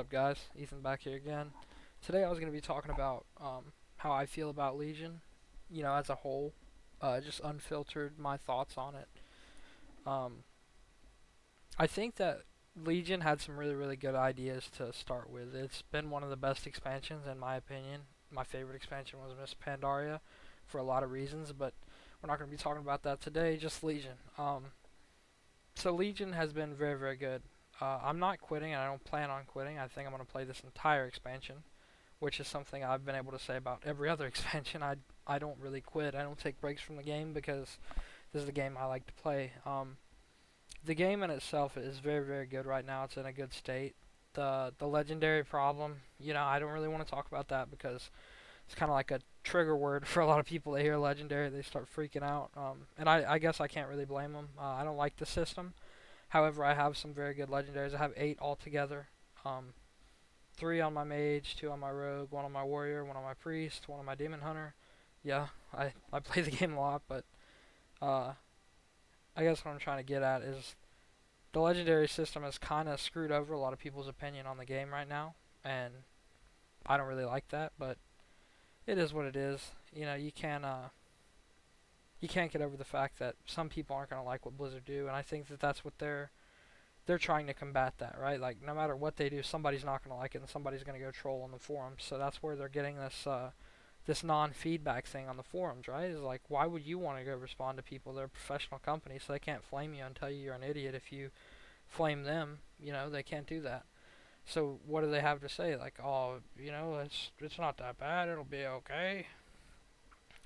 up, guys? Ethan back here again. Today I was going to be talking about how I feel about Legion, as a whole, just unfiltered my thoughts on it. Um, I think that Legion had some really, really good ideas to start with. It's been one of the best expansions, in my opinion. My favorite expansion was Miss Pandaria for a lot of reasons, but we're not going to be talking about that today, just Legion. So Legion has been very, very good. I'm not quitting, and I don't plan on quitting. I think I'm going to play this entire expansion, which is something I've been able to say about every other expansion. I don't really quit. I don't take breaks from the game because this is the game I like to play. The game in itself is very, very good right now. It's in a good state. The legendary problem, I don't really want to talk about that because it's kind of like a trigger word for a lot of people. They hear legendary, they start freaking out. And I guess I can't really blame them. I don't like the system. However, I have some very good legendaries. I have 8 altogether. 3 on my mage, 2 on my rogue, 1 on my warrior, 1 on my priest, 1 on my demon hunter. Yeah, I play the game a lot, but uh, I guess what I'm trying to get at is the legendary system has kind of screwed over a lot of people's opinion on the game right now, and I don't really like that, but it is what it is. You can't get over the fact that some people aren't going to like what Blizzard do, and I think that that's what they're trying to combat that, right? Like no matter what they do, somebody's not going to like it, and somebody's going to go troll on the forums. So that's where they're getting this non-feedback thing on the forums, right? Is like, why would you want to go respond to people? They're a professional company, so they can't flame you and tell you you're an idiot if you flame them. They can't do that. So what do they have to say? Like, oh, it's not that bad. It'll be okay.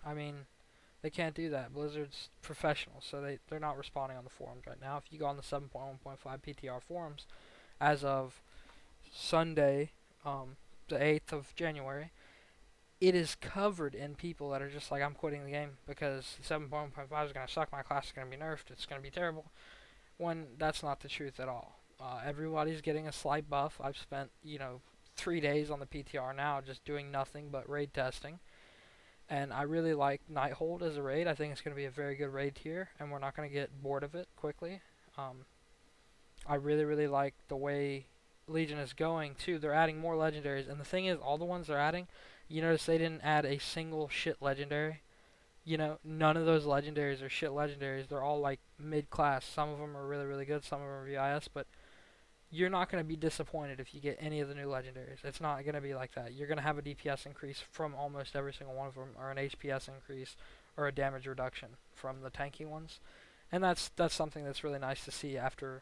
I mean, they can't do that. Blizzard's professional, so they're not responding on the forums right now. If you go on the 7.1.5 PTR forums, as of Sunday, the 8th of January, it is covered in people that are just like, I'm quitting the game because 7.1.5 is going to suck, my class is going to be nerfed, it's going to be terrible, when that's not the truth at all. Everybody's getting a slight buff. I've spent, 3 days on the PTR now just doing nothing but raid testing. And I really like Nighthold as a raid. I think it's going to be a very good raid tier, and we're not going to get bored of it quickly. I really, really like the way Legion is going, too. They're adding more legendaries, and the thing is, all the ones they're adding, you notice they didn't add a single shit legendary. None of those legendaries are shit legendaries. They're all, like, mid-class. Some of them are really, really good. Some of them are VIS, but you're not going to be disappointed if you get any of the new legendaries. It's not going to be like that. You're going to have a DPS increase from almost every single one of them, or an HPS increase, or a damage reduction from the tanky ones. And that's something that's really nice to see after,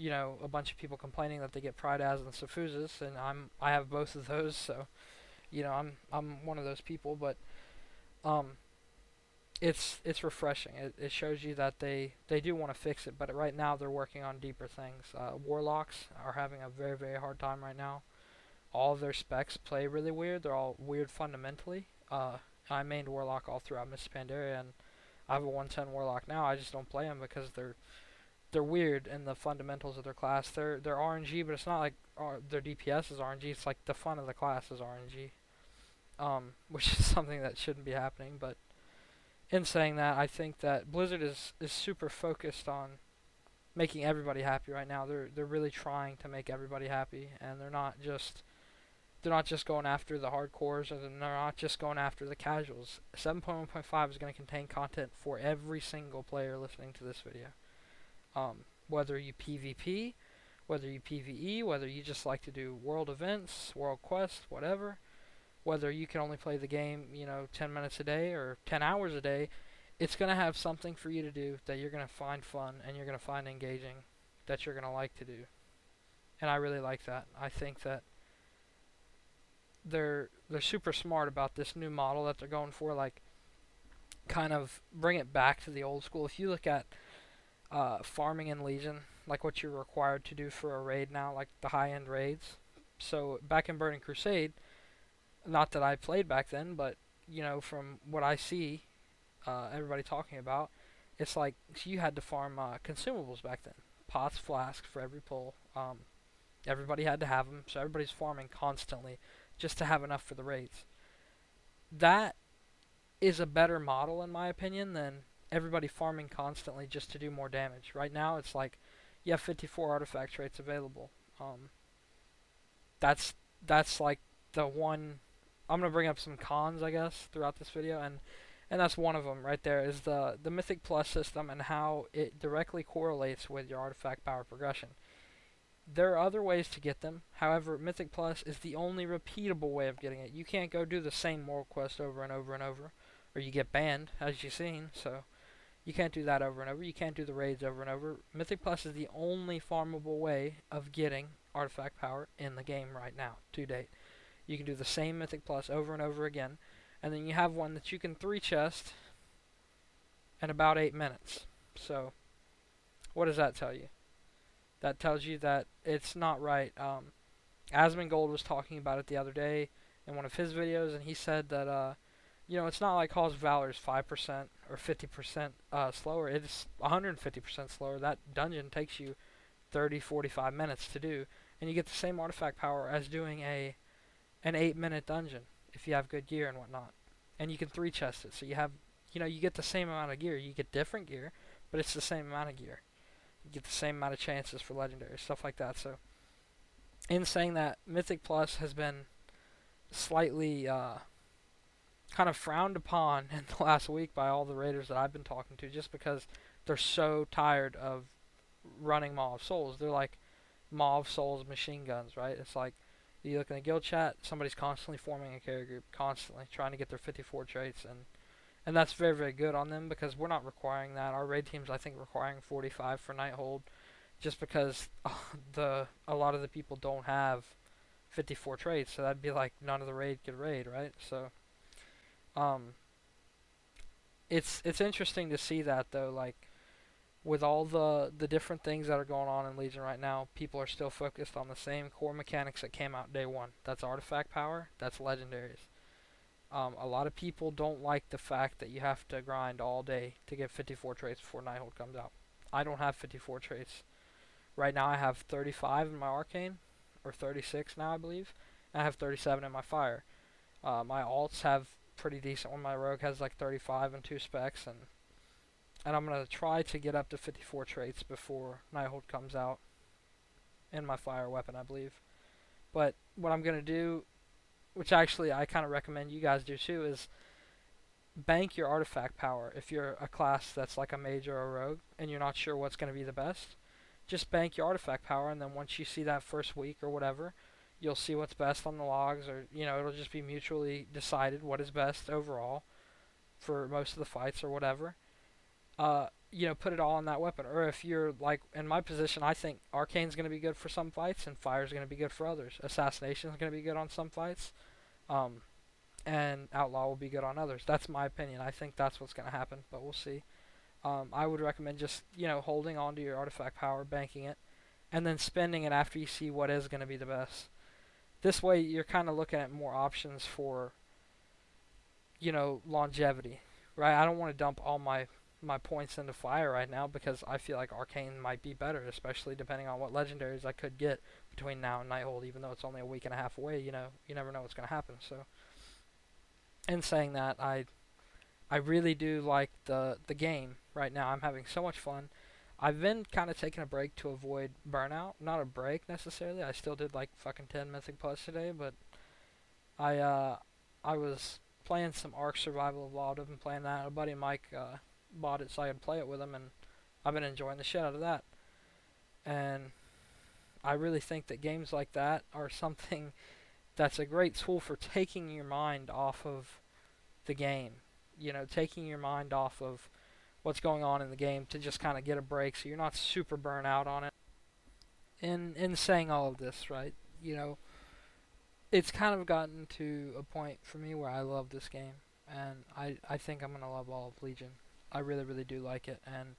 a bunch of people complaining that they get Pride As and Sufuzas, and I have both of those, so, I'm one of those people, but um, it's refreshing. It shows you that they do want to fix it, but right now they're working on deeper things. Warlocks are having a very, very hard time right now. All of their specs play really weird. They're all weird fundamentally. I mained Warlock all throughout Miss Pandaria, and I have a 110 Warlock now. I just don't play them because they're weird in the fundamentals of their class. They're RNG, but it's not like their DPS is RNG. It's like the fun of the class is RNG, which is something that shouldn't be happening, but in saying that, I think that Blizzard is super focused on making everybody happy right now. They're really trying to make everybody happy, and they're not just going after the hardcores, and they're not just going after the casuals. 7.1.5 is going to contain content for every single player listening to this video. Whether you PvP, whether you PvE, whether you just like to do world events, world quests, whatever, whether you can only play the game, 10 minutes a day or 10 hours a day, it's going to have something for you to do that you're going to find fun and you're going to find engaging, that you're going to like to do. And I really like that. I think that they're super smart about this new model that they're going for, like kind of bring it back to the old school. If you look at farming in Legion, like what you're required to do for a raid now, like the high-end raids. So back in Burning Crusade, not that I played back then, but from what I see, everybody talking about, it's like you had to farm consumables back then, pots, flasks for every pull. Everybody had to have them, so everybody's farming constantly just to have enough for the raids. That is a better model in my opinion than everybody farming constantly just to do more damage. Right now, it's like you have 54 artifact traits available. That's that's like the one. I'm gonna bring up some cons, I guess, throughout this video, and that's one of them right there. Is the Mythic Plus system and how it directly correlates with your artifact power progression. There are other ways to get them. However, Mythic Plus is the only repeatable way of getting it. You can't go do the same world quest over and over and over, or you get banned, as you've seen. So you can't do that over and over. You can't do the raids over and over. Mythic Plus is the only farmable way of getting artifact power in the game right now, to date. You can do the same Mythic Plus over and over again, and then you have one that you can 3-chest in about 8 minutes. So, what does that tell you? That tells you that it's not right. Asmongold was talking about it the other day in one of his videos, and he said that, it's not like Halls of Valor is 5% or 50% slower. It's 150% slower. That dungeon takes you 30, 45 minutes to do, and you get the same artifact power as doing an 8-minute dungeon if you have good gear and whatnot. And you can 3-chest it, so you get the same amount of gear. You get different gear, but it's the same amount of gear. You get the same amount of chances for legendary, stuff like that. So, in saying that, Mythic Plus has been slightly kind of frowned upon in the last week by all the raiders that I've been talking to, just because they're so tired of running Maw of Souls. They're like Maw of Souls machine guns, right? It's like, you look in the guild chat, somebody's constantly forming a carry group, constantly trying to get their 54 traits, and that's very, very good on them, because we're not requiring that. Our raid team's, I think, requiring 45 for Nighthold, just because a lot of the people don't have 54 traits, so that'd be like none of the raid could raid, right? So, it's interesting to see that, though, like, with all the different things that are going on in Legion right now, people are still focused on the same core mechanics that came out day one. That's artifact power, that's legendaries. A lot of people don't like the fact that you have to grind all day to get 54 traits before Nighthold comes out. I don't have 54 traits. Right now I have 35 in my Arcane, or 36 now I believe, and I have 37 in my Fire. My alts have pretty decent one. My Rogue has like 35 and 2 specs, and I'm going to try to get up to 54 traits before Nighthold comes out in my Fire weapon, I believe. But what I'm going to do, which actually I kind of recommend you guys do too, is bank your artifact power. If you're a class that's like a mage or a rogue and you're not sure what's going to be the best, just bank your artifact power, and then once you see that first week or whatever, you'll see what's best on the logs, or it'll just be mutually decided what is best overall for most of the fights or whatever. Put it all on that weapon. Or if you're like in my position, I think Arcane's going to be good for some fights, and Fire's going to be good for others. Assassination's going to be good on some fights, and Outlaw will be good on others. That's my opinion. I think that's what's going to happen, but we'll see. I would recommend just holding on to your artifact power, banking it, and then spending it after you see what is going to be the best. This way, you're kind of looking at more options for longevity, right? I don't want to dump all my points into Fire right now, because I feel like Arcane might be better, especially depending on what legendaries I could get between now and Nighthold. Even though it's only a week and a half away, you never know what's going to happen. So, in saying that, I really do like the game right now. I'm having so much fun. I've been kind of taking a break to avoid burnout. Not a break necessarily. I still did like fucking 10 Mythic Plus today, but I was playing some Ark Survival Evolved. I've been playing that. A buddy of Mike bought it so I could play it with him, and I've been enjoying the shit out of that. And I really think that games like that are something that's a great tool for taking your mind off of the game. Taking your mind off of what's going on in the game to just kind of get a break, so you're not super burnt out on it. In saying all of this, right, it's kind of gotten to a point for me where I love this game, and I think I'm going to love all of Legion. I really, really do like it, and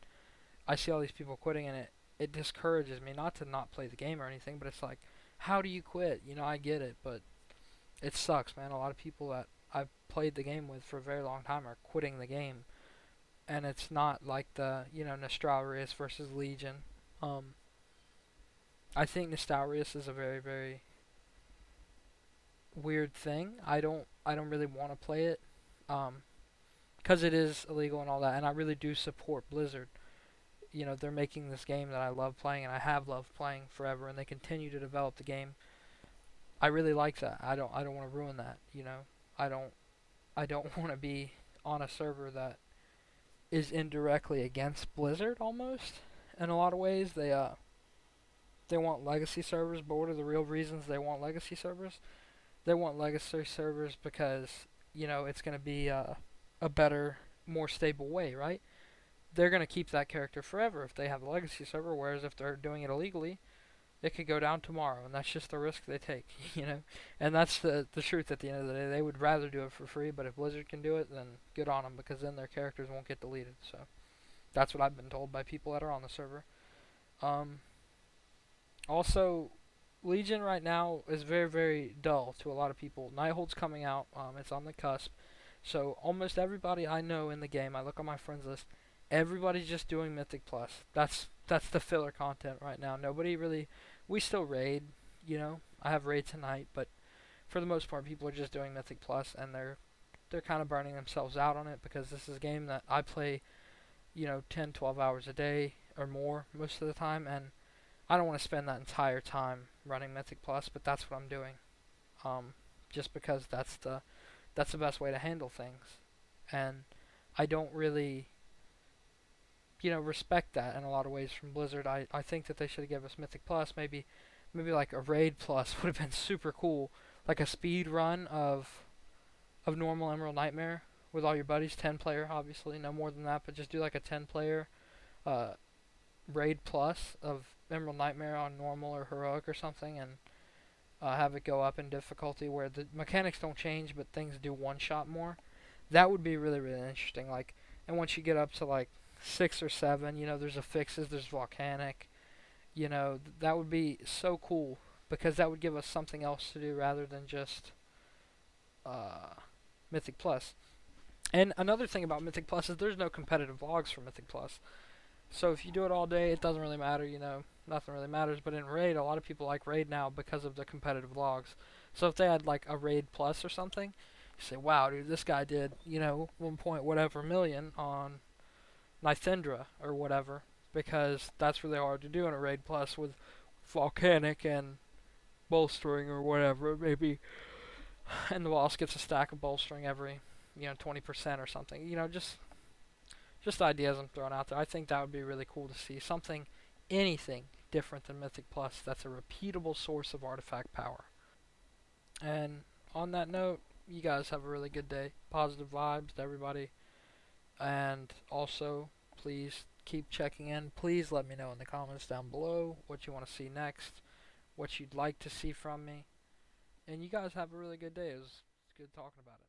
I see all these people quitting, and it discourages me, not to not play the game or anything, but it's like, how do you quit? I get it, but it sucks, man. A lot of people that I've played the game with for a very long time are quitting the game, and it's not like the, Nostalrius versus Legion. I think Nostalrius is a very, very weird thing. I don't really want to play it, because it is illegal and all that, and I really do support Blizzard. They're making this game that I love playing, and I have loved playing forever, and they continue to develop the game. I really like that. I don't want to ruin that. I don't I don't want to be on a server that is indirectly against Blizzard almost. In a lot of ways, they want legacy servers, but what are the real reasons they want legacy servers? They want legacy servers because it's going to be a better, more stable way, right? They're going to keep that character forever if they have a legacy server, whereas if they're doing it illegally, it could go down tomorrow, and that's just the risk they take, And that's the truth at the end of the day. They would rather do it for free, but if Blizzard can do it, then good on them, because then their characters won't get deleted. So that's what I've been told by people that are on the server. Um, Also, Legion right now is very, very dull to a lot of people. Nighthold's coming out. It's on the cusp. So almost everybody I know in the game, I look on my friends list, everybody's just doing Mythic Plus. That's the filler content right now. Nobody really. We still raid. I have raid tonight, but for the most part, people are just doing Mythic Plus, and they're kind of burning themselves out on it because this is a game that I play, 10, 12 hours a day or more most of the time, and I don't want to spend that entire time running Mythic Plus, but that's what I'm doing. Just because that's the best way to handle things, and I don't really, respect that in a lot of ways from Blizzard. I think that they should have given us Mythic Plus, maybe like a Raid Plus would have been super cool, like a speed run of normal Emerald Nightmare with all your buddies, 10 player obviously, no more than that, but just do like a 10 player uh, Raid Plus of Emerald Nightmare on normal or heroic or something, and have it go up in difficulty where the mechanics don't change but things do one shot more. That would be really, really interesting. Like, and once you get up to like 6 or 7, there's affixes, there's volcanic. That would be so cool because that would give us something else to do rather than just uh, Mythic Plus. And another thing about Mythic Plus is there's no competitive logs for Mythic Plus. So if you do it all day, it doesn't really matter, nothing really matters. But in Raid, a lot of people like Raid now because of the competitive logs. So if they had like a Raid Plus or something, you say, wow, dude, this guy did, 1 point whatever million on Nithindra or whatever, because that's really hard to do in a Raid Plus with Volcanic and bolstering or whatever it may be. And the boss gets a stack of bolstering every, 20% or something. Just ideas I'm throwing out there. I think that would be really cool to see something, anything different than Mythic Plus that's a repeatable source of artifact power. And on that note, you guys have a really good day. Positive vibes to everybody. And also, please keep checking in. Please let me know in the comments down below what you want to see next, what you'd like to see from me. And you guys have a really good day. It was good talking about it.